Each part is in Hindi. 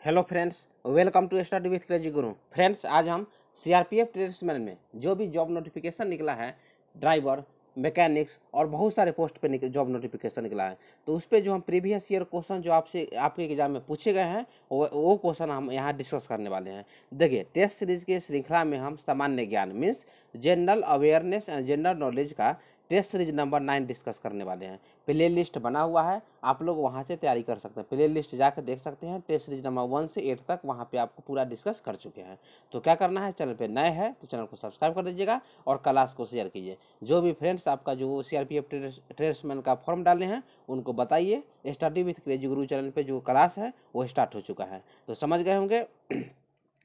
Hello friends, welcome to study with crazy guru. Friends, आज हम सीआरपीएफ ट्रेड्समैन में जो भी जॉब नोटिफिकेशन निकला है, ड्राइवर, मैकेनिक्स और बहुत सारे पोस्ट पे जॉब नोटिफिकेशन निकला है, तो उस पर जो हम प्रीवियस ईयर क्वेश्चन जो आपसे आपके एग्जाम में पूछे गए हैं वो क्वेश्चन हम यहाँ डिस्कस करने वाले हैं। देखिए, टेस्ट सीरीज के श्रृंखला में हम सामान्य ज्ञान means general awareness and general knowledge का टेस्ट सीरीज नंबर 9 डिस्कस करने वाले हैं। प्ले लिस्ट बना हुआ है, आप लोग वहाँ से तैयारी कर सकते हैं। प्ले लिस्ट जाकर देख सकते हैं। टेस्ट सीरीज नंबर 1 से 8 तक वहाँ पे आपको पूरा डिस्कस कर चुके हैं। तो क्या करना है, चैनल पे नए हैं तो चैनल को सब्सक्राइब कर दीजिएगा और क्लास को शेयर कीजिए। जो भी फ्रेंड्स आपका जो सीआरपीएफ ट्रेड्समैन का फॉर्म डाले हैं उनको बताइए। Study with crazy Guru channel पे जो क्लास है वो स्टार्ट हो चुका है, तो समझ गए होंगे।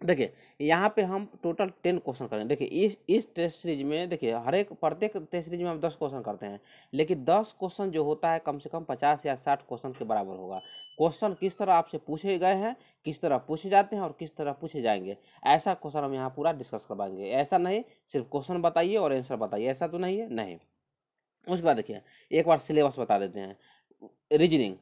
देखिए, यहाँ पे हम टोटल 10 क्वेश्चन करेंगे। देखिए, इस टेस्ट सीरीज में देखिए प्रत्येक टेस्ट सीरीज में हम 10 क्वेश्चन करते हैं, लेकिन 10 क्वेश्चन जो होता है कम से कम 50 या 60 क्वेश्चन के बराबर होगा। क्वेश्चन किस तरह आपसे पूछे गए हैं, किस तरह पूछे जाते हैं और किस तरह पूछे जाएंगे, ऐसा क्वेश्चन हम यहाँ पूरा डिस्कस करवाएंगे। ऐसा नहीं सिर्फ क्वेश्चन बताइए और आंसर बताइए, ऐसा तो नहीं है, नहीं। उसके बाद देखिए, एक बार सिलेबस बता देते हैं। रीजनिंग,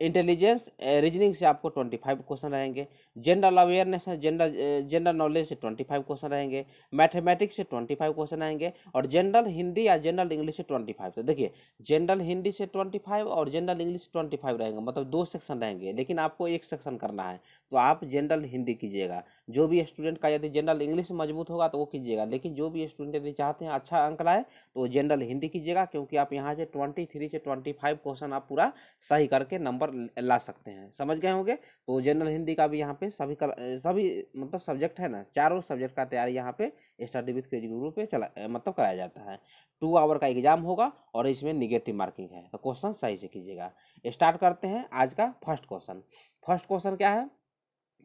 इंटेलिजेंस रीजनिंग से आपको 25 क्वेश्चन रहेंगे। जनरल अवेयरनेस है, जनरल नॉलेज से 25 क्वेश्चन रहेंगे। मैथमेटिक्स से 25 क्वेश्चन आएंगे और जनरल हिंदी या जनरल इंग्लिश से 25। तो देखिए, जनरल हिंदी से 25 और जनरल इंग्लिश से 25 रहेंगे, मतलब 2 सेक्शन रहेंगे, लेकिन आपको एक सेक्शन करना है तो आप जनरल हिंदी कीजिएगा। जो भी स्टूडेंट का यदि जनरल इंग्लिश मजबूत होगा तो वो कीजिएगा, लेकिन जो भी स्टूडेंट यदि चाहते हैं अच्छा अंक लाए तो जनरल हिंदी कीजिएगा, क्योंकि आप यहाँ से 23 से 25 क्वेश्चन आप पूरा सही करके नंबर ला सकते हैं। समझ गए होंगे। तो जनरल हिंदी का भी यहाँ पे सभी मतलब सब्जेक्ट है ना, चारों सब्जेक्ट का तैयारी यहाँ पे स्टडी विथ क्रेजी गुरु पे मतलब कराया जाता है। 2 आवर का एग्जाम होगा और इसमें निगेटिव मार्किंग है, तो क्वेश्चन सही से कीजिएगा। स्टार्ट करते हैं आज का फर्स्ट क्वेश्चन। फर्स्ट क्वेश्चन क्या है?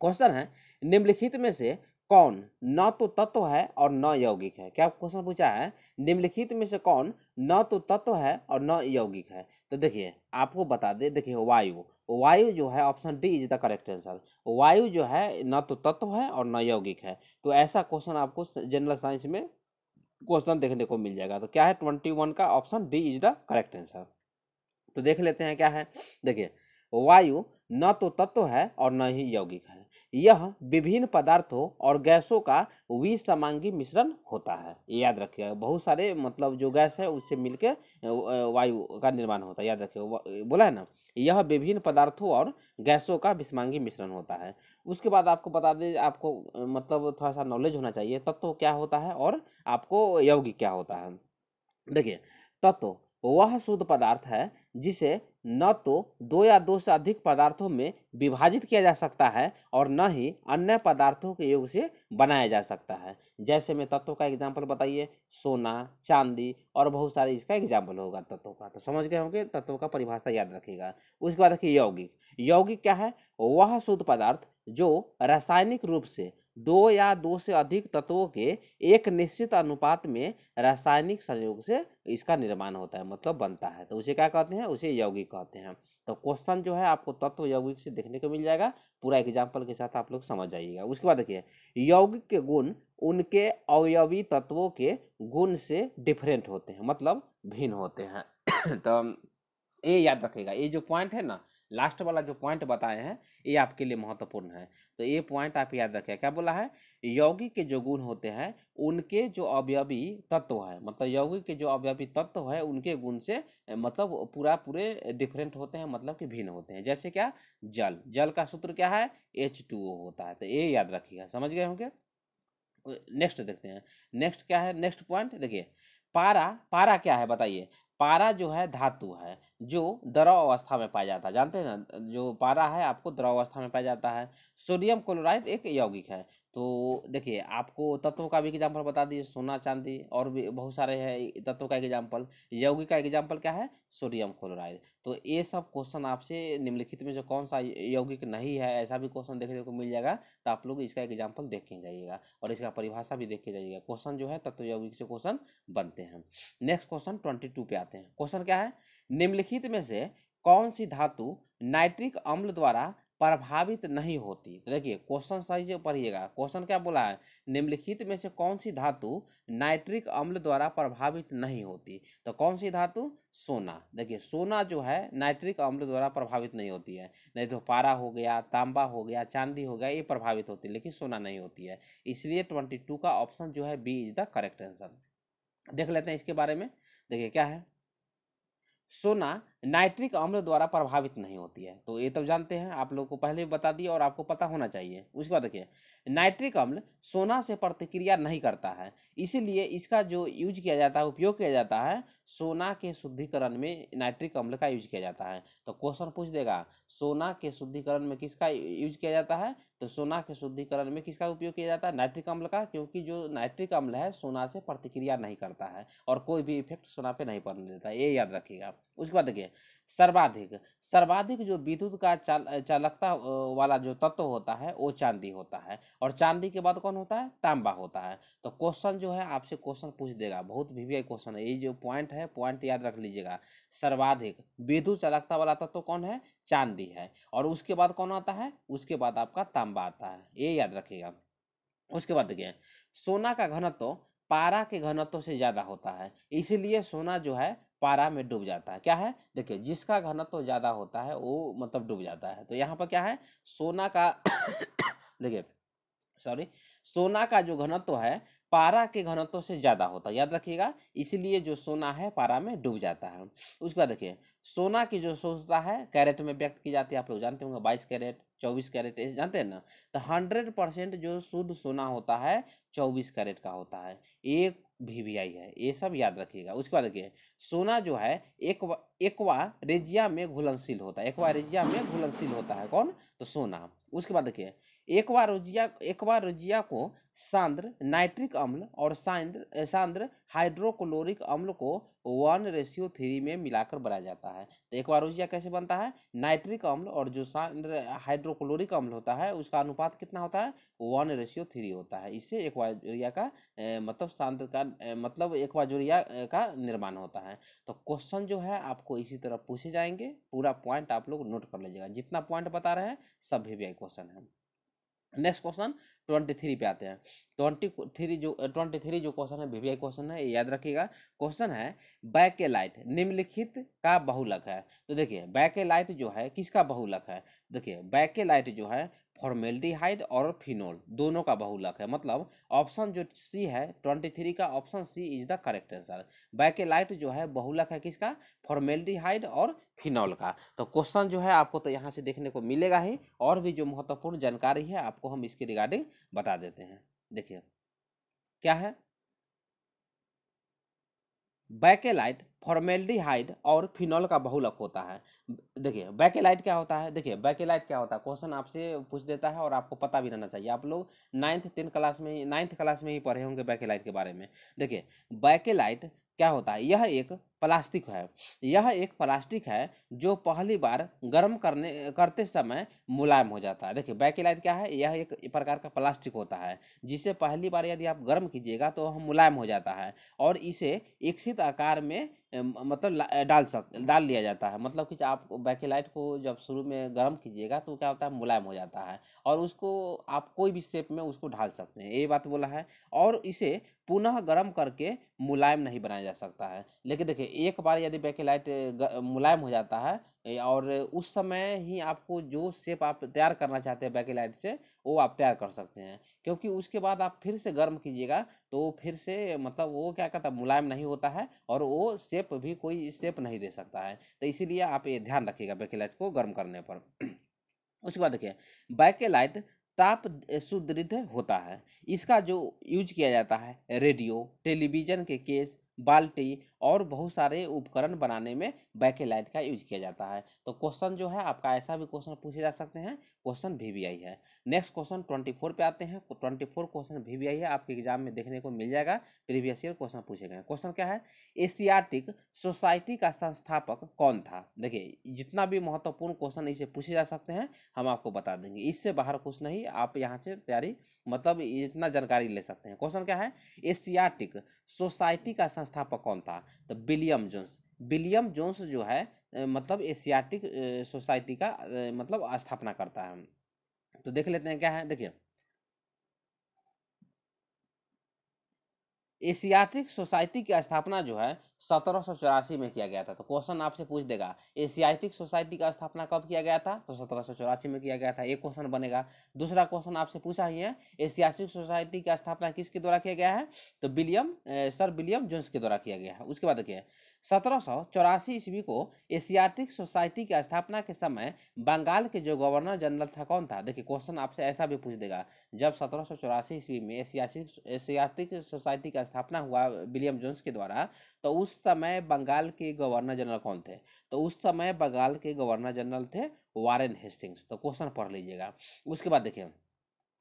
क्वेश्चन है, निम्नलिखित में से कौन न तो तत्व है और न यौगिक है। क्या क्वेश्चन पूछा है? निम्नलिखित में से कौन न तो तत्व है और न यौगिक है। तो देखिए, आपको बता दे, देखिए वायु, वायु जो है option D is the correct answer. वायु जो है न तो तत्व है और न यौगिक है। तो ऐसा क्वेश्चन आपको जनरल साइंस में क्वेश्चन देखने को मिल जाएगा। तो क्या है? 21 का option D is the correct answer. तो देख लेते हैं क्या है। देखिए, वायु न तो तत्व है और न ही यौगिक है। यह विभिन्न पदार्थों और गैसों का विसमांगी मिश्रण होता है। ये याद रखिएगा, बहुत सारे मतलब जो गैस है उससे मिलके वायु का निर्माण होता है। याद रखिएगा, बोला है ना, यह विभिन्न पदार्थों और गैसों का विसमांगी मिश्रण होता है। उसके बाद आपको बता दें, आपको मतलब थोड़ा सा नॉलेज होना चाहिए तत्व क्या होता है और आपको यौगिक क्या होता है। देखिए, तत्व वह शुद्ध पदार्थ है जिसे न तो 2 या 2 से अधिक पदार्थों में विभाजित किया जा सकता है और न ही अन्य पदार्थों के योग से बनाया जा सकता है। जैसे में तत्व का एग्जाम्पल बताइए, सोना, चांदी और बहुत सारे इसका एग्जाम्पल होगा तत्व का। तो समझ गए होंगे, तत्व का परिभाषा याद रखिएगा। उसके बाद देखिए यौगिक। यौगिक क्या है? वह शुद्ध पदार्थ जो रासायनिक रूप से 2 या 2 से अधिक तत्वों के एक निश्चित अनुपात में रासायनिक संयोग से इसका निर्माण होता है, मतलब बनता है, तो उसे क्या कहते हैं? उसे यौगिक कहते हैं। तो क्वेश्चन जो है आपको तत्व यौगिक से देखने को मिल जाएगा, पूरा एग्जाम्पल के साथ आप लोग समझ जाइएगा। उसके बाद देखिए, यौगिक के गुण उनके अवयवी तत्वों के गुण से डिफरेंट होते हैं, मतलब भिन्न होते हैं। तो ये याद रखिएगा, ये जो पॉइंट है ना, लास्ट वाला जो पॉइंट बताए हैं ये आपके लिए महत्वपूर्ण है। तो ये पॉइंट आप याद रखिए। क्या बोला है? यौगिक के जो गुण होते हैं उनके जो अवयवी तत्व है, मतलब यौगिक के जो अवयवी तत्व है उनके गुण से मतलब पूरे डिफरेंट होते हैं, मतलब कि भिन्न होते हैं। जैसे क्या? जल, जल का सूत्र क्या है? H2O होता है। तो ये याद रखिएगा, समझ गए होंगे। नेक्स्ट देखते हैं। नेक्स्ट क्या है? नेक्स्ट पॉइंट देखिए, पारा। पारा क्या है बताइए? पारा जो है धातु है जो द्रव अवस्था में पाया जाता है। जानते हैं ना, जो पारा है आपको द्रव अवस्था में पाया जाता है। सोडियम क्लोराइड एक यौगिक है। तो देखिए, आपको तत्वों का भी एग्जाम्पल बता दिए, सोना, चांदी और भी बहुत सारे हैं तत्वों का एग्जाम्पल। यौगिक का एग्जाम्पल क्या है? Sodium chloride. तो ये सब क्वेश्चन आपसे निम्नलिखित में जो कौन सा यौगिक नहीं है ऐसा भी क्वेश्चन देखने को मिल जाएगा, तो आप लोग इसका एग्जाम्पल देख के जाइएगा और इसका परिभाषा भी देख के जाइएगा। क्वेश्चन जो है तत्व यौगिक से क्वेश्चन बनते हैं। नेक्स्ट क्वेश्चन 22 पे आते हैं। क्वेश्चन क्या है? निम्नलिखित में से कौन सी धातु नाइट्रिक अम्ल द्वारा प्रभावित नहीं होती। तो देखिए क्वेश्चन सही से पढ़िएगा, क्वेश्चन क्या बोला है, निम्नलिखित में से कौन सी धातु नाइट्रिक अम्ल द्वारा प्रभावित नहीं होती। तो कौन सी धातु, सोना। देखिए सोना जो है नाइट्रिक अम्ल द्वारा प्रभावित नहीं होती है, नहीं तो पारा हो गया, तांबा हो गया, चांदी हो गया, ये प्रभावित होती है, लेकिन सोना नहीं होती है। इसलिए 22 का ऑप्शन जो है B is the correct answer. देख लेते हैं इसके बारे में। देखिए क्या है, सोना नाइट्रिक अम्ल द्वारा प्रभावित नहीं होती है, तो ये तो जानते हैं, आप लोगों को पहले भी बता दिया और आपको पता होना चाहिए। उसके बाद देखिए नाइट्रिक अम्ल सोना से प्रतिक्रिया नहीं करता है, इसीलिए इसका जो यूज किया जाता है, उपयोग किया जाता है, सोना के शुद्धिकरण में नाइट्रिक अम्ल का यूज किया जाता है। तो क्वेश्चन पूछ देगा सोना के शुद्धिकरण में किसका यूज किया जाता है, तो सोना के शुद्धिकरण में किसका उपयोग किया जाता है, नाइट्रिक अम्ल का, क्योंकि जो नाइट्रिक अम्ल है सोना से प्रतिक्रिया नहीं करता है और कोई भी इफेक्ट सोना पे नहीं पड़ने देता, ये याद रखिएगा। उसके बाद देखिए सर्वाधिक, सर्वाधिक जो विद्युत का चालकता वाला जो तत्व होता है वो चांदी होता है, और चांदी के बाद कौन होता है, तांबा होता है। तो क्वेश्चन जो है आपसे क्वेश्चन पूछ देगा, बहुत वीवीआई क्वेश्चन है, ये जो पॉइंट है पॉइंट याद रख लीजिएगा। सर्वाधिक विद्युत चालकता वाला तत्व कौन है, चांदी है, और उसके बाद कौन आता है, उसके बाद आपका तांबा आता है, ये याद रखिएगा। उसके बाद देखिए सोना का घनत्व पारा के घनत्व से ज्यादा होता है, इसीलिए सोना जो है पारा में डूब जाता है। क्या है, देखिए जिसका घनत्व ज्यादा होता है वो मतलब डूब जाता है। तो यहाँ पर क्या है, सोना का देखिए सॉरी, सोना का जो घनत्व है पारा के घनत्व से ज्यादा होता है, याद रखिएगा, इसीलिए जो सोना है पारा में डूब जाता है। उसके बाद देखिए सोना की जो शुद्धता है कैरेट में व्यक्त की जाती है, आप लोग जानते होंगे 22 कैरेट, 24 कैरेट, ऐसे जानते हैं ना। तो 100% जो शुद्ध सोना होता है 24 कैरेट का होता है, एक वीवीआई है, ये सब याद रखिएगा। उसके बाद देखिए सोना जो है एक्वा रेजिया में घुलनशील होता है, एक्वा रेजिया में घुलनशील होता है कौन, तो सोना। उसके बाद देखिए एक्वा रेजिया को सांद्र नाइट्रिक अम्ल और सांद्र हाइड्रोक्लोरिक अम्ल को 1:3 में मिलाकर बनाया जाता है। तो एक्वारोजिया कैसे बनता है, नाइट्रिक अम्ल और जो सांद्र हाइड्रोक्लोरिक अम्ल होता है उसका अनुपात कितना होता है, 1:3 होता है। इससे एक्वाजोरिया का मतलब सांद्र का मतलब एक्वाजोरिया का निर्माण होता है। तो क्वेश्चन जो है आपको इसी तरह पूछे जाएंगे, पूरा पॉइंट आप लोग नोट कर लीजिएगा, जितना पॉइंट बता रहे हैं सब वीवीआई क्वेश्चन है। नेक्स्ट क्वेश्चन 23 पे आते हैं। 23 जो क्वेश्चन है वीवीआई क्वेश्चन है, ये याद रखिएगा। क्वेश्चन है बैकेलाइट निम्नलिखित का बहुलक है। तो देखिए बैकेलाइट जो है किसका बहुलक है, देखिए बैकेलाइट जो है फॉर्मेल्डिहाइड और फिनोल दोनों का बहुलक है, मतलब ऑप्शन जो सी है 23 का option C is the correct answer. Bakelite जो है बहुलक है किसका, फॉर्मेल्डिहाइड और फिनोल का। तो क्वेश्चन जो है आपको तो यहाँ से देखने को मिलेगा ही, और भी जो महत्वपूर्ण जानकारी है आपको हम इसके रिगार्डिंग बता देते हैं। देखिए क्या है, बैकेलाइट फॉर्मेल्डिहाइड और फिनोल का बहुलक होता है। देखिए बैकेलाइट क्या होता है, देखिए बैकेलाइट क्या होता है, क्वेश्चन आपसे पूछ देता है और आपको पता भी रहना चाहिए, आप लोग 9th क्लास में ही पढ़े होंगे बैकेलाइट के बारे में। देखिए बैकेलाइट क्या होता है, यह एक प्लास्टिक है, यह एक प्लास्टिक है जो पहली बार गर्म करते समय मुलायम हो जाता है। देखिए बैकेलाइट क्या है, यह एक प्रकार का प्लास्टिक होता है जिसे पहली बार यदि आप गर्म कीजिएगा तो वह मुलायम हो जाता है, और इसे इच्छित आकार में मतलब डाल लिया जाता है। मतलब कि आप बैकेलाइट को जब शुरू में गर्म कीजिएगा तो क्या होता है, मुलायम हो जाता है, और उसको आप कोई भी शेप में उसको ढाल सकते हैं, ये बात बोला है। और इसे पुनः गर्म करके मुलायम नहीं बनाया जा सकता है। लेकिन देखिए एक बार यदि बैकेलाइट मुलायम हो जाता है और उस समय ही आपको जो शेप आप तैयार करना चाहते हैं बैकेलाइट से वो आप तैयार कर सकते हैं, क्योंकि उसके बाद आप फिर से गर्म कीजिएगा तो फिर से मतलब वो क्या कहता है, मुलायम नहीं होता है और वो शेप भी कोई शेप नहीं दे सकता है। तो इसीलिए आप ये ध्यान रखिएगा बैकेलाइट को गर्म करने पर। उसके बाद देखिए बैकेलाइट ताप सुदृढ़ होता है, इसका जो यूज किया जाता है रेडियो, टेलीविजन के केस, बाल्टी और बहुत सारे उपकरण बनाने में बैकेलाइट का यूज किया जाता है। तो क्वेश्चन जो है आपका ऐसा भी क्वेश्चन पूछे जा सकते हैं, क्वेश्चन वीवीआई है। नेक्स्ट क्वेश्चन 24 पे आते हैं। 24 क्वेश्चन वीवीआई है, आपके एग्जाम में देखने को मिल जाएगा, प्रीवियस ईयर क्वेश्चन पूछे गए। क्वेश्चन क्या है, एशियाटिक सोसाइटी का संस्थापक कौन था। देखिए जितना भी महत्वपूर्ण क्वेश्चन इसे पूछे जा सकते हैं हम आपको बता देंगे, इससे बाहर कुछ नहीं, आप यहाँ से तैयारी मतलब इतना जानकारी ले सकते हैं। क्वेश्चन क्या है, एशियाटिक सोसाइटी का संस्थापक कौन था, तो विलियम जोन्स। विलियम जोन्स जो है मतलब एशियाटिक सोसाइटी का मतलब स्थापना करता है। तो देख लेते हैं क्या है। देखिए, एशियाटिक सोसाइटी की स्थापना जो है 1784 में किया गया था। तो क्वेश्चन आपसे पूछ देगा एशियाटिक सोसाइटी का स्थापना कब किया गया था, तो 1784 में किया गया था, एक क्वेश्चन बनेगा। दूसरा क्वेश्चन आपसे पूछा ही है एशियाटिक सोसाइटी का स्थापना किसके द्वारा किया गया है, तो सर विलियम जोन्स के द्वारा किया गया है। उसके बाद देखिए 1784 ईस्वी को एशियाटिक सोसाइटी की स्थापना के समय बंगाल के जो गवर्नर जनरल था कौन था। देखिए क्वेश्चन आपसे ऐसा भी पूछ देगा, जब 1784 ईस्वी में एशियाटिक सोसाइटी का स्थापना हुआ विलियम जोन्स के द्वारा, तो उस समय बंगाल के गवर्नर जनरल कौन थे, तो उस समय बंगाल के गवर्नर जनरल थे वारेन हेस्टिंग्स। तो क्वेश्चन पढ़ लीजिएगा। उसके बाद देखिए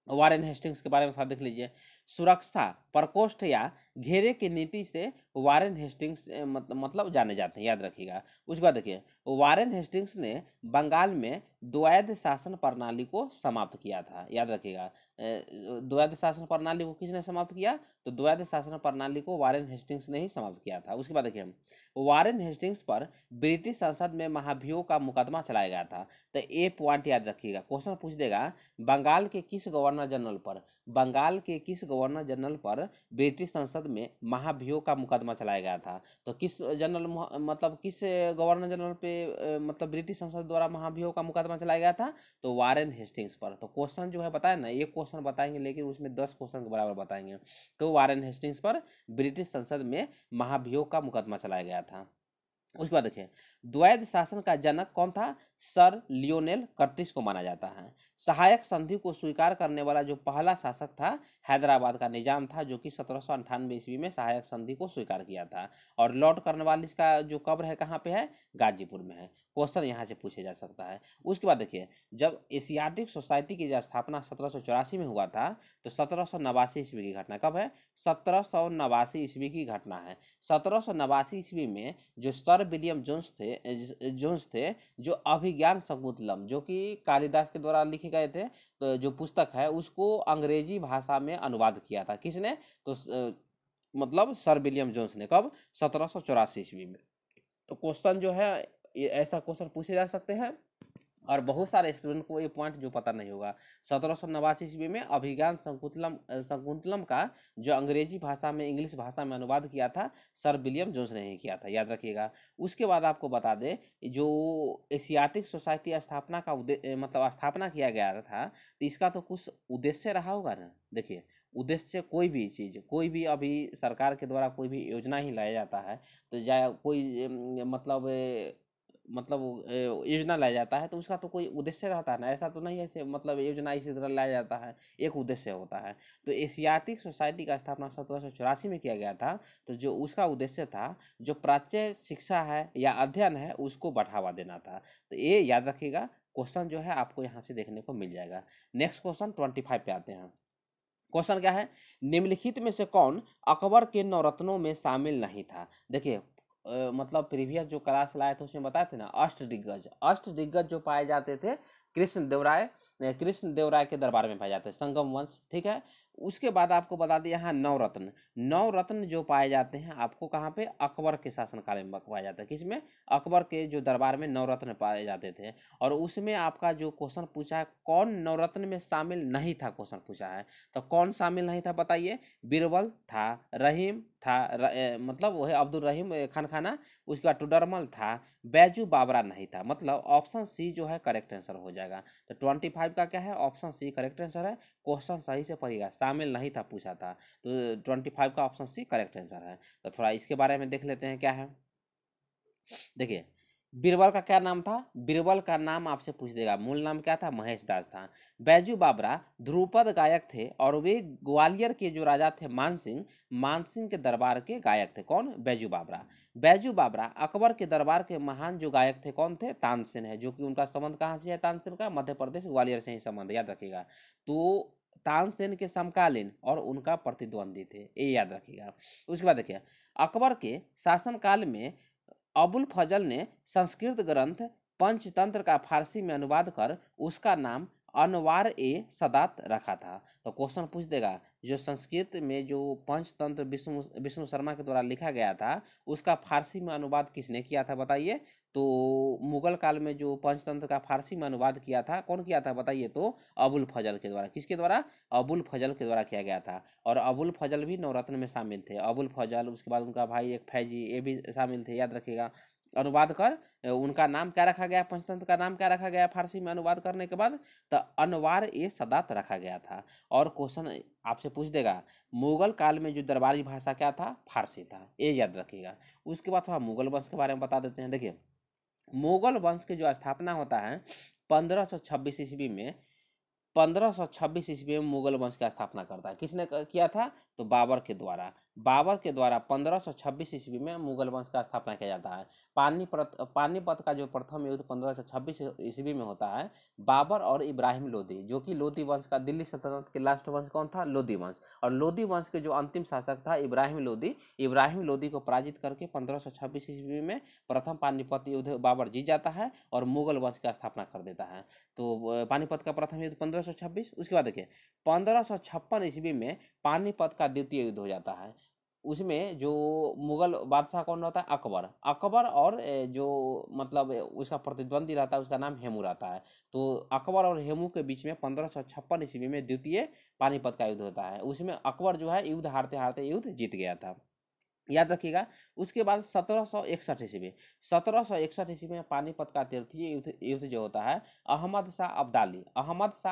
वारेन हेस्टिंग्स के बारे में थोड़ा देख लीजिए। सुरक्षा प्रकोष्ठ या घेरे की नीति से वारेन हेस्टिंग्स मतलब जाने जाते हैं, याद रखिएगा। उसके बाद देखिए वारेन हेस्टिंग्स ने बंगाल में द्वैध शासन प्रणाली को समाप्त किया था, याद रखिएगा। द्वैध शासन प्रणाली को किसने समाप्त किया, तो द्वैध शासन प्रणाली को वारेन हेस्टिंग्स ने ही समाप्त किया था। उसके बाद देखिए वारेन हेस्टिंग्स पर ब्रिटिश संसद में महाभियोग का मुकदमा चलाया गया था। तो ये पॉइंट याद रखिएगा, क्वेश्चन पूछ देगा बंगाल के किस गवर्नर जनरल पर, बंगाल के किस गवर्नर जनरल पर ब्रिटिश संसद में महाभियोग का मुकदमा चलाया गया था। तो किस जनरल मतलब किस गवर्नर जनरल पे मतलब ब्रिटिश संसद द्वारा महाभियोग का मुकदमा चलाया गया था, तो वारेन हेस्टिंग्स पर। तो क्वेश्चन जो है बताए ना, एक क्वेश्चन बताएंगे लेकिन उसमें 10 क्वेश्चन के बराबर बताएंगे। तो वारेन हेस्टिंग्स पर ब्रिटिश संसद में महाभियोग का मुकदमा चलाया गया था। उसके बाद देखिए द्वैध शासन का जनक कौन था, सर लियोनेल कर्टिस को माना जाता है। सहायक संधि को स्वीकार करने वाला जो पहला शासक था हैदराबाद का निजाम था, जो कि 1798 ईस्वी में सहायक संधि को स्वीकार किया था। और लॉर्ड कॉर्नवालिस का जो कब्र है कहाँ पे है, गाजीपुर में है। क्वेश्चन यहाँ से पूछे जा सकता है। उसके बाद देखिए जब एशियाटिक सोसाइटी की स्थापना 1784 में हुआ था, तो 1789 ईस्वी की घटना कब है, 1789 ईस्वी की घटना है। 1789 ईस्वी में जो सर विलियम जोन्स थे जो अभिज्ञान शकुंतलम जो कि कालिदास के द्वारा लिखे गए थे, तो जो पुस्तक है उसको अंग्रेजी भाषा में अनुवाद किया था किसने, तो मतलब सर विलियम जोन्स ने। कब, 1784 ईस्वी में। तो क्वेश्चन जो है ऐसा क्वेश्चन पूछे जा सकते हैं। और बहुत सारे स्टूडेंट को ये पॉइंट जो पता नहीं होगा, 1789 ईस्वी में अभिज्ञान शकुंतलम का जो अंग्रेजी भाषा में इंग्लिश भाषा में अनुवाद किया था सर विलियम जोन्स ने ही किया था, याद रखिएगा। उसके बाद आपको बता दें जो एशियाटिक सोसाइटी स्थापना का मतलब स्थापना किया गया था, तो इसका तो कुछ उद्देश्य रहा होगा ना। देखिए उद्देश्य कोई भी चीज़, कोई भी अभी सरकार के द्वारा कोई भी योजना ही लाया जाता है, तो या कोई मतलब योजना लाया जाता है, तो उसका तो कोई उद्देश्य रहता है ना। ऐसा तो नहीं है ऐसे मतलब योजना इसी तरह लाया जाता है, एक उद्देश्य होता है। तो एशियाटिक सोसाइटी का स्थापना 1784 में किया गया था। तो जो उसका उद्देश्य था जो प्राच्य शिक्षा है या अध्ययन है उसको बढ़ावा देना था। तो ये याद रखिएगा, क्वेश्चन जो है आपको यहाँ से देखने को मिल जाएगा। नेक्स्ट क्वेश्चन 25 पे आते हैं। क्वेश्चन क्या है, निम्नलिखित में से कौन अकबर के नवरत्नों में शामिल नहीं था। देखिए मतलब प्रीवियस जो क्लास लाए थे उसमें बताए थे ना, अष्टदिग्गज जो पाए जाते थे कृष्ण देवराय के दरबार में पाए जाते हैं, संगम वंश, ठीक है। उसके बाद आपको बता दें यहाँ नवरत्न जो पाए जाते हैं आपको कहाँ पे, अकबर के शासनकाल में पाया जाता है। किसमें, अकबर के जो दरबार में नवरत्न पाए जाते थे। और उसमें आपका जो क्वेश्चन पूछा है कौन नवरत्न में शामिल नहीं था, क्वेश्चन पूछा है तो कौन शामिल नहीं था बताइए। बीरबल था, रहीम था, मतलब वो है अब्दुल रहीम खान खाना। उसके बाद टुडरमल था, बैजू बाबरा नहीं था। मतलब ऑप्शन सी जो है करेक्ट आंसर हो जाएगा। तो 25 का क्या है, ऑप्शन सी करेक्ट आंसर है। क्वेश्चन सही से पढ़िएगा, शामिल नहीं था पूछा था, तो 25 का ऑप्शन सी करेक्ट आंसर है। तो थोड़ा इसके बारे में देख लेते हैं क्या है। देखिए बीरबल का क्या नाम था, बीरबल का नाम आपसे पूछ देगा, मूल नाम क्या था, महेश दास था। बैजू बाबरा ध्रुपद गायक थे और वे ग्वालियर के जो राजा थे मानसिंह के दरबार के गायक थे। कौन, बैजू बाबरा अकबर के दरबार के महान जो गायक थे कौन थे, तानसेन है, जो कि उनका संबंध कहाँ से है, तानसेन का मध्य प्रदेश ग्वालियर से ही संबंध, याद रखिएगा। तो तानसेन के समकालीन और उनका प्रतिद्वंदी थे, ये याद रखिएगा। उसके बाद देखिए अकबर के शासनकाल में अबुल फजल ने संस्कृत ग्रंथ पंचतंत्र का फारसी में अनुवाद कर उसका नाम अनवार ए सदात रखा था। तो क्वेश्चन पूछ देगा जो संस्कृत में जो पंचतंत्र विष्णु शर्मा के द्वारा लिखा गया था उसका फारसी में अनुवाद किसने किया था बताइए। तो मुगल काल में जो पंचतंत्र का फारसी में अनुवाद किया था कौन किया था बताइए। तो अबुल फजल के द्वारा। किसके द्वारा? अबुल फजल के द्वारा किया गया था। और अबुल फजल भी नवरत्न में शामिल थे। अबुल फजल, उसके बाद उनका भाई एक फैजी, ये भी शामिल थे, याद रखिएगा। अनुवाद कर उनका नाम क्या रखा गया, पंचतंत्र का नाम क्या रखा गया फारसी में अनुवाद करने के बाद? तो अनवार ए सदात रखा गया था। और क्वेश्चन आपसे पूछ देगा मुगल काल में जो दरबारी भाषा क्या था? फारसी था, ये याद रखिएगा। उसके बाद थोड़ा मुगल वंश के बारे में बता देते हैं। देखिए मुगल वंश की जो स्थापना होता है 1526 ईस्वी में, 1526 ईस्वी में मुगल वंश की स्थापना करता है। किसने किया था? तो बाबर के द्वारा। बाबर के द्वारा 1526 ईस्वी में मुगल वंश का स्थापना किया जाता है। पानीपत का जो प्रथम युद्ध 1526 ईस्वी में होता है बाबर और इब्राहिम लोदी, जो कि लोदी वंश का, दिल्ली सल्तनत के लास्ट वंश कौन था? लोदी वंश। और लोदी वंश के जो अंतिम शासक था इब्राहिम लोदी, इब्राहिम लोदी को पराजित करके 1526 ईस्वी में प्रथम पानीपत युद्ध बाबर जीत जाता है और मुगल वंश की स्थापना कर देता है। तो पानीपत का प्रथम युद्ध 1526। उसके बाद देखिए 1556 ईस्वी में पानीपत का द्वितीय युद्ध हो जाता है। उसमें जो मुगल बादशाह कौन रहता है? अकबर। अकबर और जो मतलब उसका प्रतिद्वंदी रहता है उसका नाम हेमू रहता है। तो अकबर और हेमू के बीच में 1556 ईस्वी में द्वितीय पानीपत का युद्ध होता है। उसमें अकबर जो है युद्ध हारते हारते युद्ध जीत गया था, याद रखिएगा। उसके बाद 1761 ईस्वी, 1761 ईस्वी में पानीपत का तृतीय युद्ध जो होता है अहमद शाह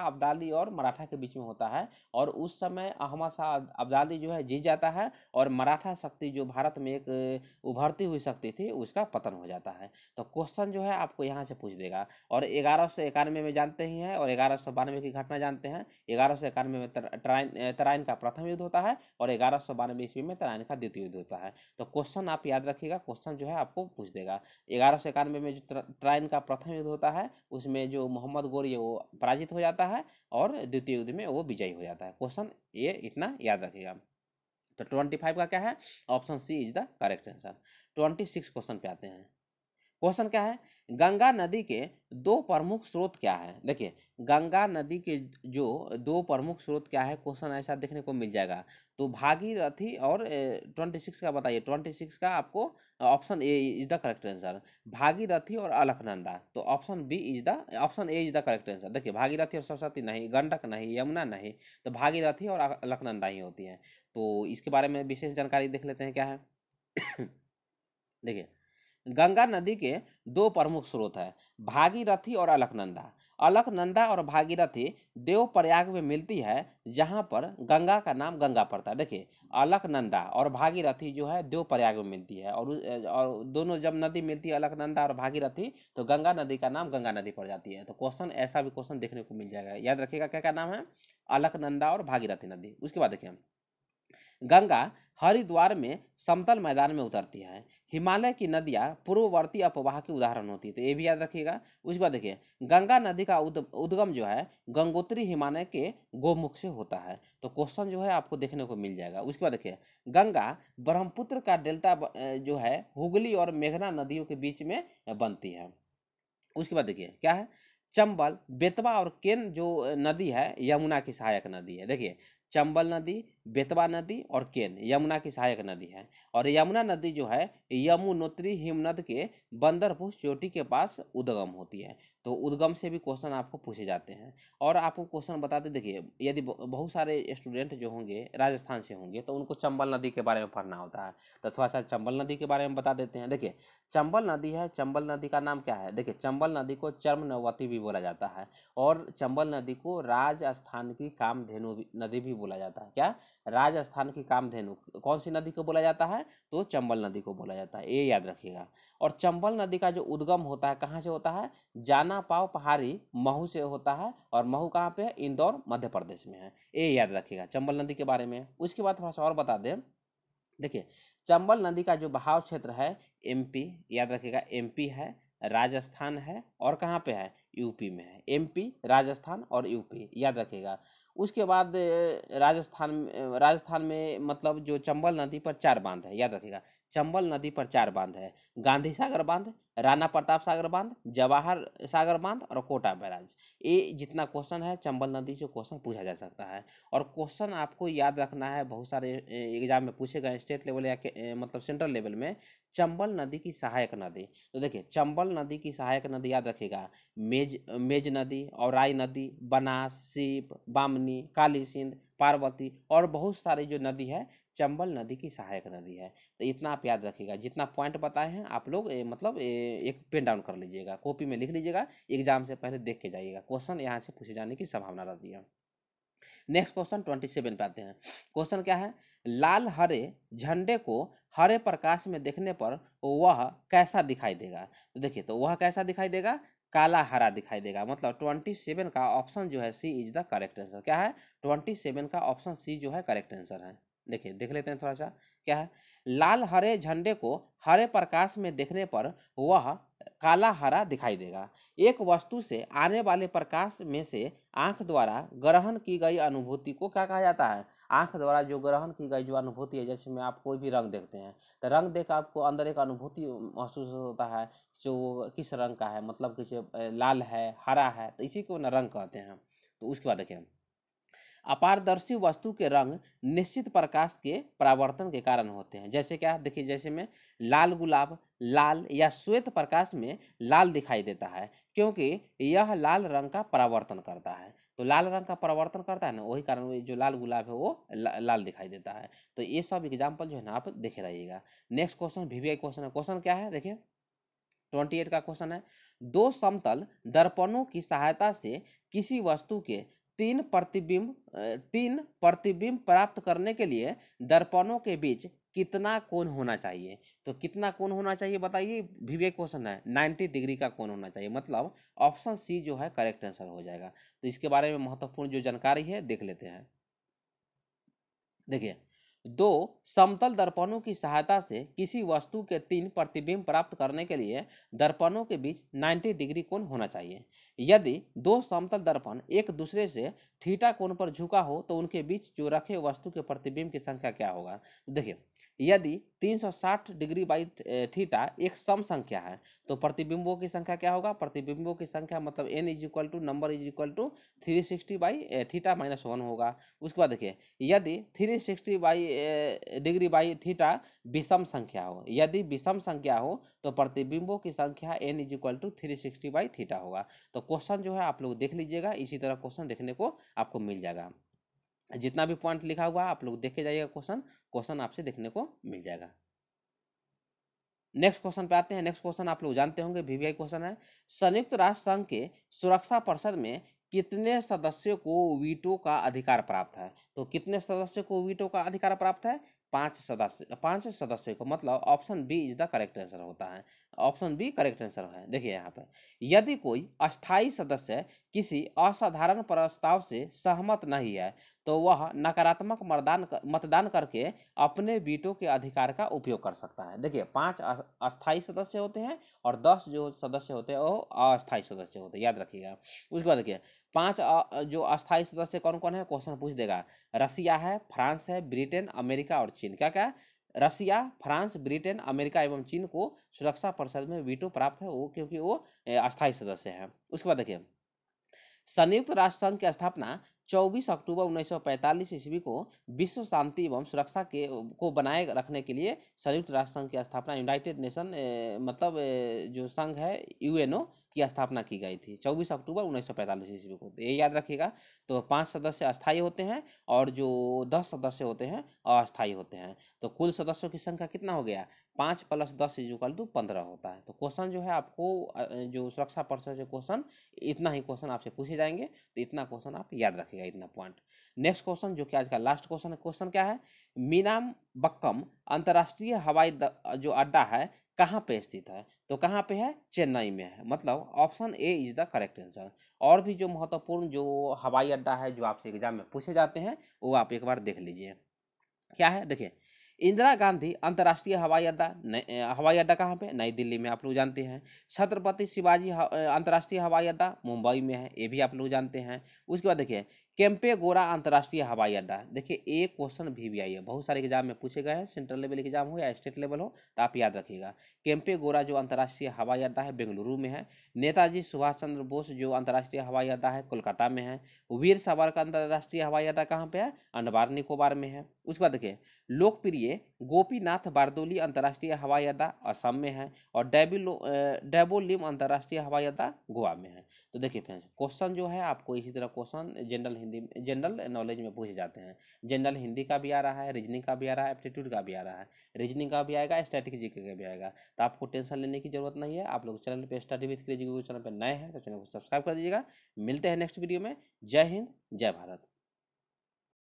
अब्दाली और मराठा के बीच में होता है। और उस समय अहमद शाह अब्दाली जो है जीत जाता है और मराठा शक्ति जो भारत में एक उभरती हुई शक्ति थी उसका पतन हो जाता है। तो क्वेश्चन जो है आपको यहाँ से पूछ देगा। और 1191 में जानते ही हैं और 1192 की घटना जानते हैं। 1191 में तराइन का प्रथम युद्ध होता है और 1192 ईस्वी में तराइन का द्वितीय युद्ध होता है। तो क्वेश्चन आप याद रखिएगा, क्वेश्चन जो है आपको पूछ देगा। 1191 में जो तराइन का प्रथम युद्ध होता है उसमें जो मोहम्मद गोरी है वो पराजित हो जाता है और द्वितीय युद्ध में वो विजयी हो जाता है। क्वेश्चन ये इतना याद रखिएगा। तो 25 का क्या है? Option C is the correct answer. 26 question पे आते हैं। क्वेश्चन क्या है? गंगा नदी के दो प्रमुख स्रोत क्या है? देखिए गंगा नदी के जो दो प्रमुख स्रोत क्या है, क्वेश्चन ऐसा देखने को मिल जाएगा। तो भागीरथी और 26 का बताइए। 26 का आपको option A is the correct answer, Bhagirathi और अलकनंदा। तो option A is the correct answer. देखिए भागीरथी और सरस्वती नहीं, गंडक नहीं, यमुना नहीं, तो भागीरथी और अलकनंदा ही होती है। तो इसके बारे में विशेष जानकारी देख लेते हैं क्या है। देखिए गंगा नदी के दो प्रमुख स्रोत है भागीरथी और अलकनंदा। अलकनंदा और भागीरथी देवप्रयाग में मिलती है जहां पर गंगा का नाम गंगा पड़ता है। देखिए अलकनंदा और भागीरथी जो है देवप्रयाग में मिलती है और दोनों जब नदी मिलती है अलकनंदा और भागीरथी तो गंगा नदी का नाम गंगा नदी पड़ जाती है। तो क्वेश्चन ऐसा भी क्वेश्चन देखने को मिल जाएगा, याद रखिएगा क्या क्या नाम है? अलकनंदा और भागीरथी नदी। उसके बाद देखिए गंगा हरिद्वार में समतल मैदान में उतरती है। हिमालय की नदियां पूर्ववर्ती अपवाह की उदाहरण होती है, तो ये भी याद रखिएगा। उसके बाद देखिए गंगा नदी का उद्गम जो है गंगोत्री हिमालय के गोमुख से होता है। तो क्वेश्चन जो है आपको देखने को मिल जाएगा। उसके बाद देखिए गंगा ब्रह्मपुत्र का डेल्टा जो है हुगली और मेघना नदियों के बीच में बनती है। उसके बाद देखिए क्या है? चंबल, बेतवा और केन जो नदी है यमुना की सहायक नदी है। देखिए चंबल नदी, बेतवा नदी और केन यमुना की सहायक नदी है। और यमुना नदी जो है यमुनोत्री हिमनद के बंदरपुर चोटी के पास उद्गम होती है। तो उद्गम से भी क्वेश्चन आपको पूछे जाते हैं। और आपको क्वेश्चन बताते देखिए यदि बहुत सारे स्टूडेंट जो होंगे राजस्थान से होंगे तो उनको चंबल नदी के बारे में पढ़ना होता है, तो थोड़ा सा चंबल नदी के बारे में बता देते हैं। देखिए चंबल नदी है, चंबल नदी का नाम क्या है? देखिए चंबल नदी को चर्मनवती भी बोला जाता है और चंबल नदी को राजस्थान की कामधेनु नदी भी बोला जाता है। क्या? राजस्थान की कामधेनु कौन सी नदी को बोला जाता है? तो चंबल नदी को बोला जाता है, ये याद रखिएगा। और चंबल नदी का जो उद्गम होता है कहाँ से होता है? जाना पाव पहाड़ी महू से होता है। और महू कहाँ पे है? इंदौर मध्य प्रदेश में है, ये याद रखिएगा चंबल नदी के बारे में। उसके बाद थोड़ा सा और बता दें। देखिए चंबल नदी का जो बहाव क्षेत्र है एमपी, याद रखिएगा एमपी है, राजस्थान है और कहाँ पे है? यूपी में है। एमपी, राजस्थान और यूपी, याद रखिएगा। उसके बाद राजस्थान में मतलब जो चंबल नदी पर 4 बांध है, याद रखिएगा। चंबल नदी पर 4 बांध है, गांधी सागर बांध, राणा प्रताप सागर बांध, जवाहर सागर बांध और कोटा बैराज। ये जितना क्वेश्चन है चंबल नदी से क्वेश्चन पूछा जा सकता है। और क्वेश्चन आपको याद रखना है, बहुत सारे एग्जाम में पूछे गए स्टेट लेवल या मतलब सेंट्रल लेवल में। चंबल नदी की सहायक नदी, तो देखिए चंबल नदी की सहायक नदी याद रखिएगा, मेज नदी, औराई नदी, बनास, सीप, बामनी, काली सिंध, पार्वती और बहुत सारी जो नदी है चंबल नदी की सहायक नदी है। तो इतना आप याद रखिएगा, जितना पॉइंट बताए हैं आप लोग मतलब एक पेन डाउन कर लीजिएगा, कॉपी में लिख लीजिएगा, एग्जाम से पहले देख के जाइएगा, क्वेश्चन यहाँ से पूछे जाने की संभावना रहती है। नेक्स्ट क्वेश्चन 27 पे आते हैं। क्वेश्चन क्या है, लाल हरे झंडे को हरे प्रकाश में देखने पर वह कैसा दिखाई देगा। तो देखिए, तो वह कैसा दिखाई देगा, काला हरा दिखाई देगा। मतलब 27 का ऑप्शन जो है सी इज द करेक्ट आंसर। क्या है, 27 का ऑप्शन सी जो है करेक्ट आंसर है। देखिए देख लेते हैं थोड़ा सा, क्या है, लाल हरे झंडे को हरे प्रकाश में देखने पर वह काला हरा दिखाई देगा। एक वस्तु से आने वाले प्रकाश में से आंख द्वारा ग्रहण की गई अनुभूति को क्या कहा जाता है, आंख द्वारा जो ग्रहण की गई जो अनुभूति है, जैसे में आप कोई भी रंग देखते हैं तो रंग देख आपको अंदर एक अनुभूति महसूस होता है, जो किस रंग का है, मतलब किसी लाल है, हरा है, तो इसी को ना रंग कहते हैं। तो उसके बाद देखिए, अपारदर्शी वस्तु के रंग निश्चित प्रकाश के परावर्तन के कारण होते हैं। जैसे क्या, देखिए जैसे में लाल गुलाब लाल या श्वेत प्रकाश में लाल दिखाई देता है, क्योंकि यह लाल रंग का परावर्तन करता है। तो लाल रंग का परावर्तन करता है ना, वही कारण जो लाल गुलाब है वो लाल दिखाई देता है। तो ये सब एग्जाम्पल जो है ना आप देखे रहिएगा। नेक्स्ट क्वेश्चन वीवीआई क्वेश्चन है। क्वेश्चन क्या है, देखिए 28 का क्वेश्चन है, दो समतल दर्पणों की सहायता से किसी वस्तु के तीन प्रतिबिंब प्राप्त करने के लिए दर्पणों के बीच कितना कोण होना चाहिए। तो कितना कोण होना चाहिए बताइए, विवेक क्वेश्चन है, 90 डिग्री का कोण होना चाहिए। मतलब ऑप्शन सी जो है करेक्ट आंसर हो जाएगा। तो इसके बारे में महत्वपूर्ण जो जानकारी है देख लेते हैं। देखिए, दो समतल दर्पणों की सहायता से किसी वस्तु के 3 प्रतिबिंब प्राप्त करने के लिए दर्पणों के बीच 90 डिग्री कोण होना चाहिए। यदि दो समतल दर्पण एक दूसरे से थीटा कोण पर झुका हो तो उनके बीच जो रखे वस्तु के प्रतिबिंब की संख्या क्या होगा। तो देखिए, यदि 360 डिग्री बाई थीटा एक सम संख्या है तो प्रतिबिंबों की संख्या क्या होगा, प्रतिबिंबों की संख्या मतलब n is equal to number is equal to 360 by theta minus 1 होगा। उसके बाद देखिए, यदि 360 डिग्री बाई थीटा विषम संख्या हो, यदि विषम संख्या हो तो प्रतिबिंबों की संख्या n is equal to 360 by theta होगा। तो क्वेश्चन जो है आप लोग देख लीजिएगा, इसी तरह क्वेश्चन देखने को आपको मिल जाएगा। जितना भी पॉइंट लिखा हुआ है आप लोग देख के जाइएगा, क्वेश्चन आपसे देखने को मिल जाएगा। नेक्स्ट क्वेश्चन पे आते हैं। नेक्स्ट क्वेश्चन आप लोग जानते होंगे, वीवीआई क्वेश्चन है, संयुक्त राष्ट्र संघ के सुरक्षा परिषद में कितने सदस्यों को वीटो का अधिकार प्राप्त है। तो कितने सदस्यों को वीटो का अधिकार प्राप्त है, 5 सदस्यों को। मतलब option B is the correct answer होता है, ऑप्शन बी करेक्ट आंसर है। देखिए यहाँ पे, यदि कोई अस्थायी सदस्य किसी असाधारण प्रस्ताव से सहमत नहीं है तो वह नकारात्मक मतदान करके अपने वीटो के अधिकार का उपयोग कर सकता है। देखिए 5 अस्थायी सदस्य होते हैं और 10 जो सदस्य होते हैं वो अस्थायी सदस्य होते हैं, याद रखिएगा। उसके बाद देखिए 5 जो अस्थायी सदस्य कौन कौन है, क्वेश्चन पूछ देगा। रसिया है, फ्रांस है, ब्रिटेन, अमेरिका और चीन। क्या क्या, रसिया, फ्रांस, ब्रिटेन, अमेरिका एवं चीन को सुरक्षा परिषद में वीटो प्राप्त है, वो क्योंकि वो अस्थायी सदस्य हैं। उसके बाद देखिए, संयुक्त राष्ट्र संघ की स्थापना 24 अक्टूबर 1945 ईस्वी को विश्व शांति एवं सुरक्षा को बनाए रखने के लिए संयुक्त राष्ट्र संघ की स्थापना, यूनाइटेड नेशन मतलब जो संघ है यूएनओ की स्थापना की गई थी 24 अक्टूबर 1945 ईस्वी को। तो ये याद रखिएगा। तो 5 सदस्य अस्थायी होते हैं और जो 10 सदस्य होते हैं अस्थायी होते हैं। तो कुल सदस्यों की संख्या कितना हो गया, 5 + 10 = 15 होता है। तो क्वेश्चन जो है आपको जो सुरक्षा परिषद से क्वेश्चन, इतना ही क्वेश्चन आपसे पूछे जाएंगे। तो इतना क्वेश्चन आप याद रखिएगा, इतना पॉइंट। नेक्स्ट क्वेश्चन जो कि आज का लास्ट क्वेश्चन है, क्वेश्चन क्या है, मीनामबक्कम अंतर्राष्ट्रीय हवाई जो अड्डा है कहाँ पे स्थित है। तो कहाँ पे है, चेन्नई में है। मतलब option A is the correct answer. और भी जो महत्वपूर्ण जो हवाई अड्डा है जो आपसे एग्जाम में पूछे जाते हैं वो आप एक बार देख लीजिए। क्या है, देखिए इंदिरा गांधी अंतर्राष्ट्रीय हवाई अड्डा कहाँ पे, नई दिल्ली में, आप लोग जानते हैं। छत्रपति शिवाजी अंतर्राष्ट्रीय हवाई अड्डा मुंबई में है, ये भी आप लोग जानते हैं। उसके बाद देखिए केम्पेगोड़ा अंतर्राष्ट्रीय हवाई अड्डा, देखिए एक क्वेश्चन भी आई है, बहुत सारे एग्जाम में पूछे गए हैं, सेंट्रल लेवल एग्जाम हो या स्टेट लेवल हो, तो आप याद रखिएगा। केम्पेगोड़ा जो अंतर्राष्ट्रीय हवाई अड्डा है बेंगलुरु में है। नेताजी सुभाष चंद्र बोस जो अंतर्राष्ट्रीय हवाई अड्डा है कोलकाता में है। वीर सावरकर अंतर्राष्ट्रीय हवाई अड्डा कहाँ पे है? अंडमान निकोबार में है। उसके बाद देखिए लोकप्रिय गोपीनाथ बारदोली अंतर्राष्ट्रीय हवाई अड्डा असम में है। और डैबोलिम अंतर्राष्ट्रीय हवाई अड्डा गोवा में है। तो देखिए फ्रेंड्स क्वेश्चन जो है आपको इसी तरह क्वेश्चन जनरल नॉलेज में पूछे जाते हैं। जनरल हिंदी का भी आ रहा है, रीजनिंग का भी आ रहा है, एप्टीट्यूड का भी आ रहा है। रीजनिंग का भी आएगा, स्टैटिक जीके का भी आएगा। तो आपको टेंशन लेने की जरूरत नहीं है। आप लोग चैनल पे study with crazy Guru channel पर नए हैं तो चैनल को सब्सक्राइब कर दीजिएगा। मिलते हैं नेक्स्ट वीडियो में। जय हिंद, जय भारत।